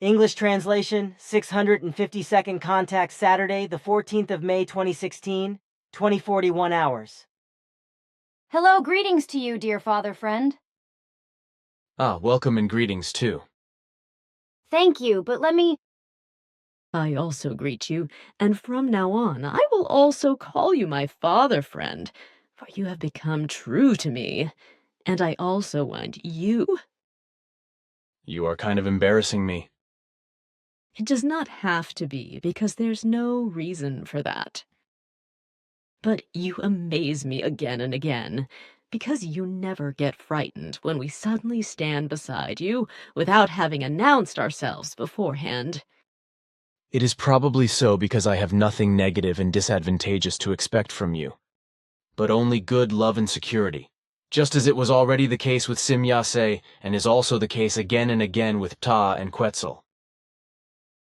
English translation, 652nd contact Saturday, the 14th of May 2016, 2041 hours. Hello, greetings to you, dear father friend. Welcome and greetings too. Thank you, but let me... I also greet you, and from now on I will also call you my father friend, for you have become true to me, and I also want you. You are kind of embarrassing me. It does not have to be, because there's no reason for that. But you amaze me again and again, because you never get frightened when we suddenly stand beside you without having announced ourselves beforehand. It is probably so because I have nothing negative and disadvantageous to expect from you, but only good love and security, just as it was already the case with Simyase and is also the case again and again with Ptah and Quetzal.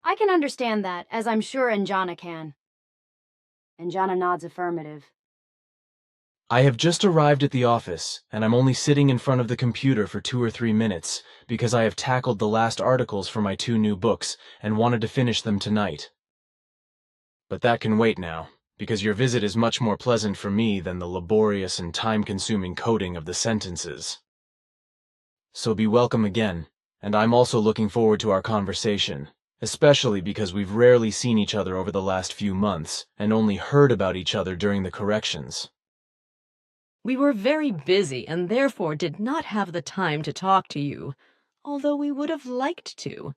I can understand that, as I'm sure Anjana can. Anjana nods affirmative. I have just arrived at the office, and I'm only sitting in front of the computer for 2 or 3 minutes because I have tackled the last articles for my 2 new books and wanted to finish them tonight. But that can wait now, because your visit is much more pleasant for me than the laborious and time-consuming coding of the sentences. So be welcome again, and I'm also looking forward to our conversation, especially because we've rarely seen each other over the last few months and only heard about each other during the corrections. We were very busy and therefore did not have the time to talk to you, although we would have liked to.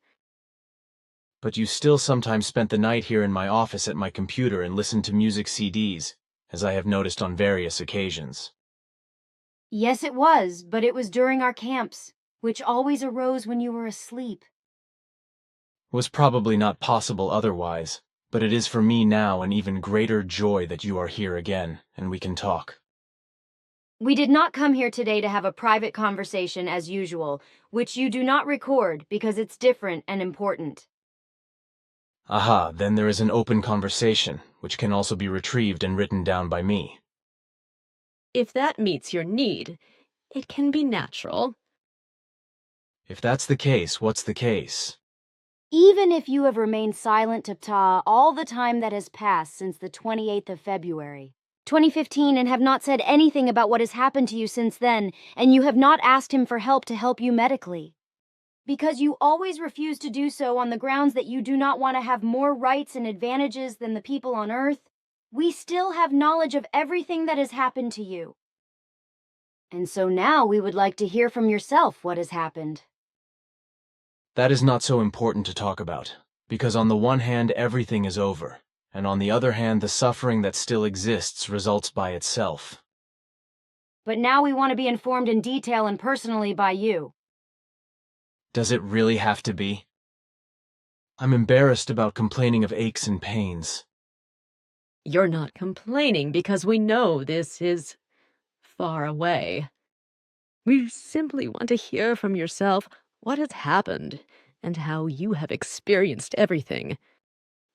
But you still sometimes spent the night here in my office at my computer and listened to music CDs, as I have noticed on various occasions. Yes, it was, but it was during our camps, which always arose when you were asleep. It was probably not possible otherwise, but it is for me now an even greater joy that you are here again, and we can talk. We did not come here today to have a private conversation as usual, which you do not record because it's different and important. Aha, then there is an open conversation, which can also be retrieved and written down by me. If that meets your need, it can be natural. If that's the case, what's the case? Even if you have remained silent to Ptah all the time that has passed since the 28th of February, 2015, and have not said anything about what has happened to you since then, and you have not asked him for help to help you medically, because you always refuse to do so on the grounds that you do not want to have more rights and advantages than the people on Earth, we still have knowledge of everything that has happened to you. And so now we would like to hear from yourself what has happened. That is not so important to talk about, because on the one hand everything is over, and on the other hand the suffering that still exists results by itself. But now we want to be informed in detail and personally by you. Does it really have to be? I'm embarrassed about complaining of aches and pains. You're not complaining because we know this is far away. We simply want to hear from yourself what has happened and how you have experienced everything,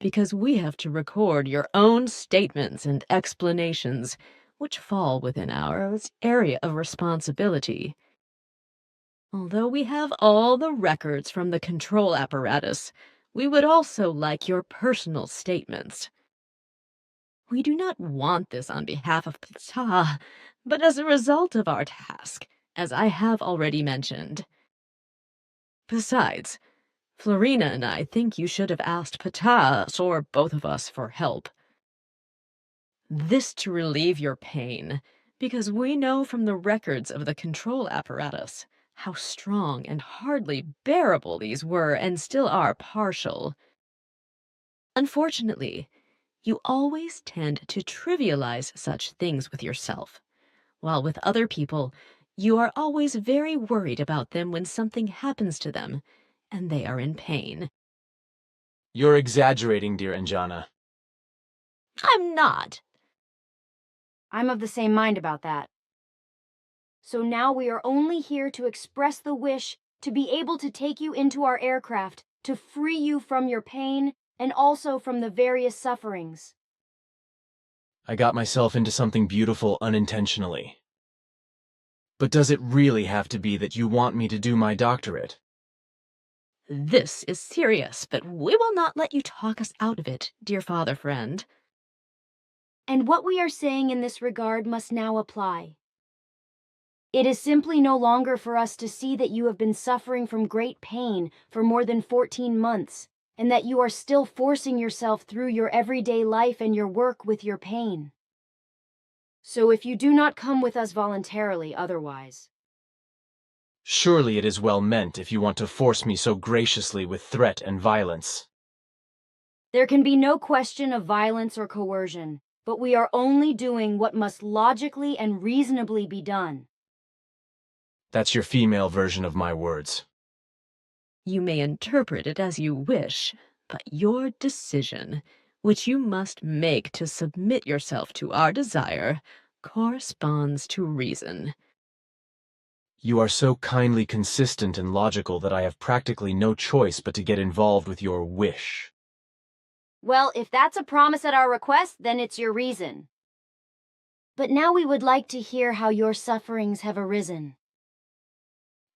because we have to record your own statements and explanations, which fall within our area of responsibility. Although we have all the records from the control apparatus, we would also like your personal statements. We do not want this on behalf of Ptah, but as a result of our task, as I have already mentioned. Besides, Florina and I think you should have asked Ptah or both of us for help. This to relieve your pain, because we know from the records of the control apparatus how strong and hardly bearable these were and still are partial. Unfortunately, you always tend to trivialize such things with yourself, while with other people, you are always very worried about them when something happens to them, and they are in pain. You're exaggerating, dear Anjana. I'm not. I'm of the same mind about that. So now we are only here to express the wish to be able to take you into our aircraft, to free you from your pain and also from the various sufferings. I got myself into something beautiful unintentionally. But does it really have to be that you want me to do my doctorate? this is serious, but we will not let you talk us out of it, dear father friend. And what we are saying in this regard must now apply. It is simply no longer for us to see that you have been suffering from great pain for more than 14 months, and that you are still forcing yourself through your everyday life and your work with your pain. So if you do not come with us voluntarily otherwise. Surely it is well meant if you want to force me so graciously with threat and violence. There can be no question of violence or coercion, but we are only doing what must logically and reasonably be done. That's your female version of my words. You may interpret it as you wish, but your decision, which you must make to submit yourself to our desire, corresponds to reason. You are so kindly consistent and logical that I have practically no choice but to get involved with your wish. Well, if that's a promise at our request, then it's your reason. But now we would like to hear how your sufferings have arisen.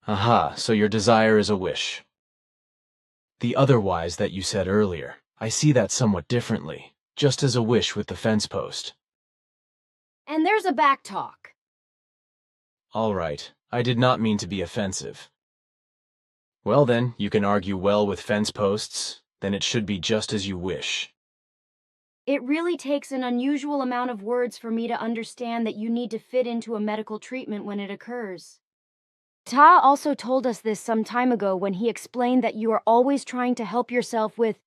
Aha, so your desire is a wish. The otherwise that you said earlier, I see that somewhat differently, just as a wish with the fence post. And there's a back talk. All right, I did not mean to be offensive. Well then, you can argue well with fence posts, then it should be just as you wish. It really takes an unusual amount of words for me to understand that you need to fit into a medical treatment when it occurs. Ta also told us this some time ago when he explained that you are always trying to help yourself with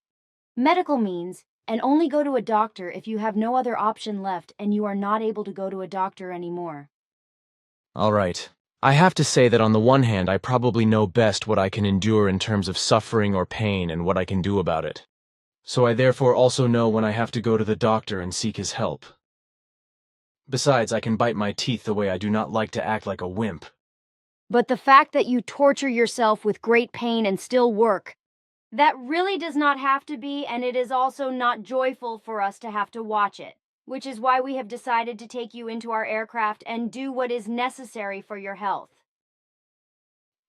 medical means and only go to a doctor if you have no other option left and you are not able to go to a doctor anymore. All right. I have to say that on the one hand, I probably know best what I can endure in terms of suffering or pain and what I can do about it. So I therefore also know when I have to go to the doctor and seek his help. Besides, I can bite my teeth the way I do not like to act like a wimp. But the fact that you torture yourself with great pain and still work, that really does not have to be, and it is also not joyful for us to have to watch it, which is why we have decided to take you into our aircraft and do what is necessary for your health.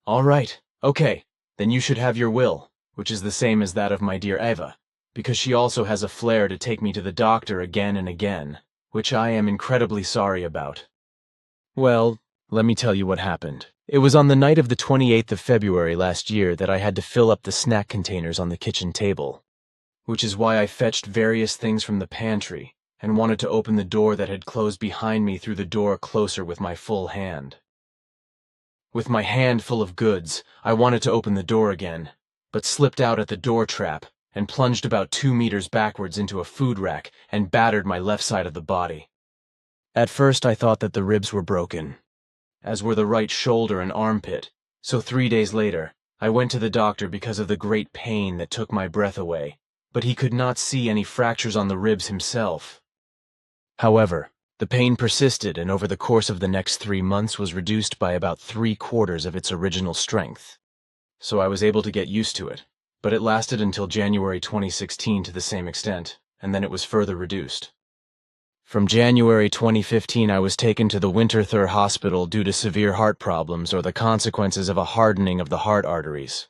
All right, okay, then you should have your will, which is the same as that of my dear Eva, because she also has a flair to take me to the doctor again and again, which I am incredibly sorry about. Well, let me tell you what happened. It was on the night of the 28th of February last year that I had to fill up the snack containers on the kitchen table, which is why I fetched various things from the pantry and wanted to open the door that had closed behind me through the door closer with my full hand. With my hand full of goods, I wanted to open the door again, but slipped out at the door trap and plunged about 2 meters backwards into a food rack and battered my left side of the body. At first I thought that the ribs were broken, as were the right shoulder and armpit, so 3 days later, I went to the doctor because of the great pain that took my breath away, but he could not see any fractures on the ribs himself. However, the pain persisted and over the course of the next 3 months was reduced by about 3/4 of its original strength. So I was able to get used to it, but it lasted until January 2016 to the same extent, and then it was further reduced. From January 2015, I was taken to the Winterthur Hospital due to severe heart problems or the consequences of a hardening of the heart arteries.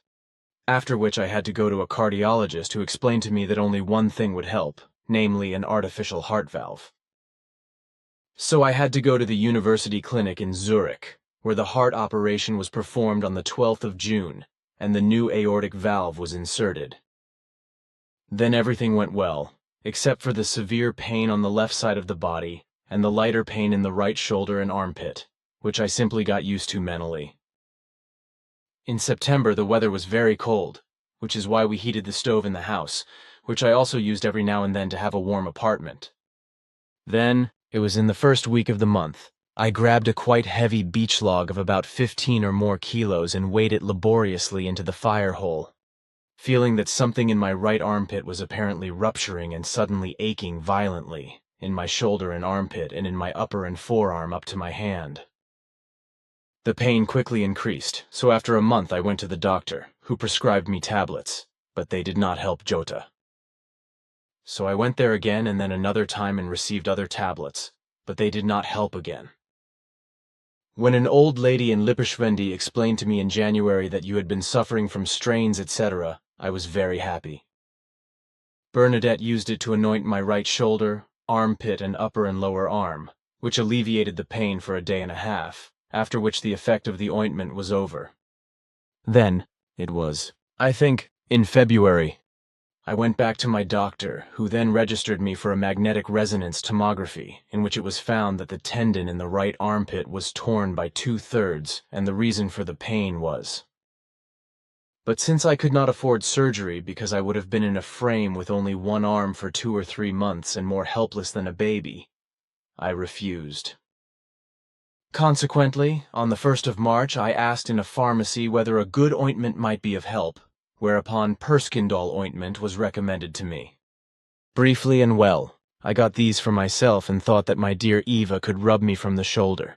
After which I had to go to a cardiologist who explained to me that only one thing would help, namely an artificial heart valve. So I had to go to the university clinic in Zurich, where the heart operation was performed on the 12th of June, and the new aortic valve was inserted. Then everything went well, except for the severe pain on the left side of the body and the lighter pain in the right shoulder and armpit, which I simply got used to mentally. In September, the weather was very cold, which is why we heated the stove in the house, which I also used every now and then to have a warm apartment. Then, it was in the first week of the month, I grabbed a quite heavy beech log of about 15 or more kilos and weighed it laboriously into the fire hole, feeling that something in my right armpit was apparently rupturing and suddenly aching violently, in my shoulder and armpit and in my upper and forearm up to my hand. The pain quickly increased, so after a month I went to the doctor, who prescribed me tablets, but they did not help Jota. So I went there again and then another time and received other tablets, but they did not help again. When an old lady in Lippershwendi explained to me in January that you had been suffering from strains, etc., I was very happy. Bernadette used it to anoint my right shoulder, armpit, and upper and lower arm, which alleviated the pain for a day and a half, after which the effect of the ointment was over. Then, it was, I think, in February, I went back to my doctor, who then registered me for a magnetic resonance tomography, in which it was found that the tendon in the right armpit was torn by 2/3, and the reason for the pain was. But since I could not afford surgery because I would have been in a frame with only one arm for 2 or 3 months and more helpless than a baby, I refused. Consequently, on the 1st of March, I asked in a pharmacy whether a good ointment might be of help, whereupon Perskindol ointment was recommended to me. Briefly and well, I got these for myself and thought that my dear Eva could rub me from the shoulder.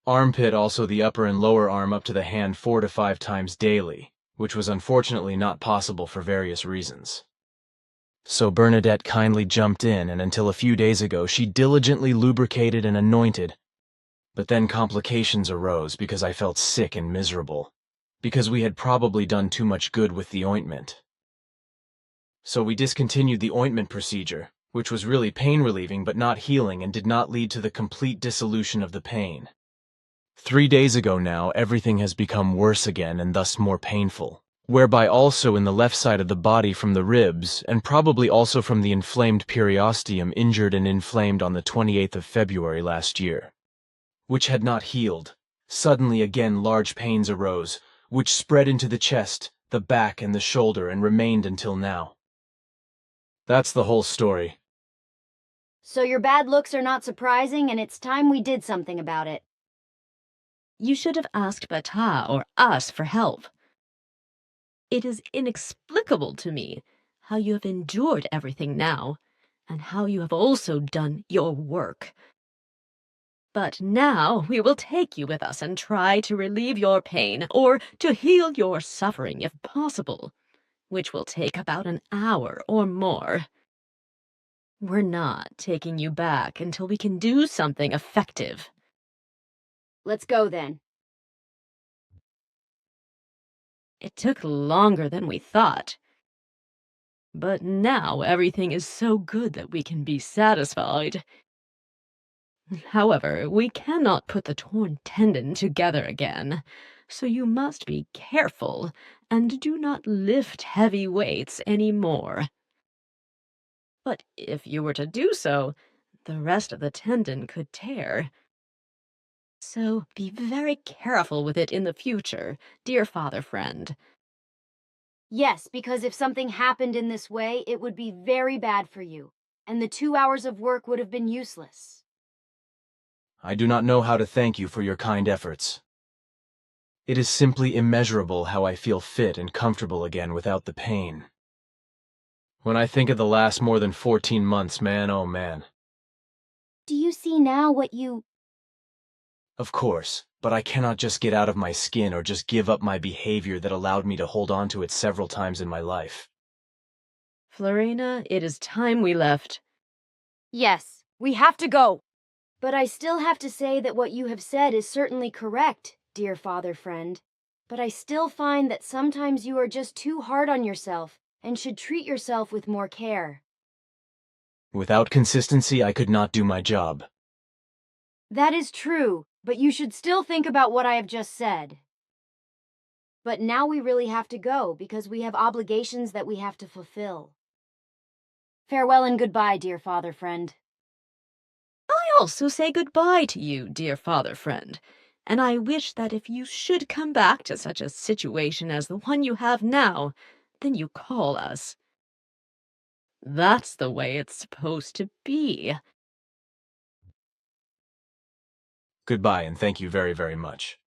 Armpit, also the upper and lower arm up to the hand 4 to 5 times daily, which was unfortunately not possible for various reasons. So Bernadette kindly jumped in, and until a few days ago she diligently lubricated and anointed. But then complications arose because I felt sick and miserable, because we had probably done too much good with the ointment. So we discontinued the ointment procedure, which was really pain-relieving but not healing and did not lead to the complete dissolution of the pain. 3 days ago now, everything has become worse again and thus more painful, whereby also in the left side of the body from the ribs, and probably also from the inflamed periosteum injured and inflamed on the 28th of February last year, which had not healed. Suddenly again large pains arose, which spread into the chest, the back, and the shoulder, and remained until now. That's the whole story. So your bad looks are not surprising, and it's time we did something about it. You should have asked Bata or us for help. It is inexplicable to me how you have endured everything now, and how you have also done your work. But now we will take you with us and try to relieve your pain, or to heal your suffering if possible, which will take about an hour or more. We're not taking you back until we can do something effective. Let's go then. It took longer than we thought. But now everything is so good that we can be satisfied. However, we cannot put the torn tendon together again, so you must be careful and do not lift heavy weights any more. But if you were to do so, the rest of the tendon could tear. So be very careful with it in the future, dear father friend. Yes, because if something happened in this way, it would be very bad for you, and the 2 hours of work would have been useless. I do not know how to thank you for your kind efforts. It is simply immeasurable how I feel fit and comfortable again without the pain. When I think of the last more than 14 months, man, oh man. Do you see now what you... Of course, but I cannot just get out of my skin or just give up my behavior that allowed me to hold on to it several times in my life. Florina, it is time we left. Yes, we have to go. But I still have to say that what you have said is certainly correct, dear father friend. But I still find that sometimes you are just too hard on yourself and should treat yourself with more care. Without consistency, I could not do my job. That is true, but you should still think about what I have just said. But now we really have to go because we have obligations that we have to fulfill. Farewell and goodbye, dear father friend. I also say goodbye to you, dear father friend, and I wish that if you should come back to such a situation as the one you have now, then you call us. That's the way it's supposed to be. Goodbye, and thank you very, very much.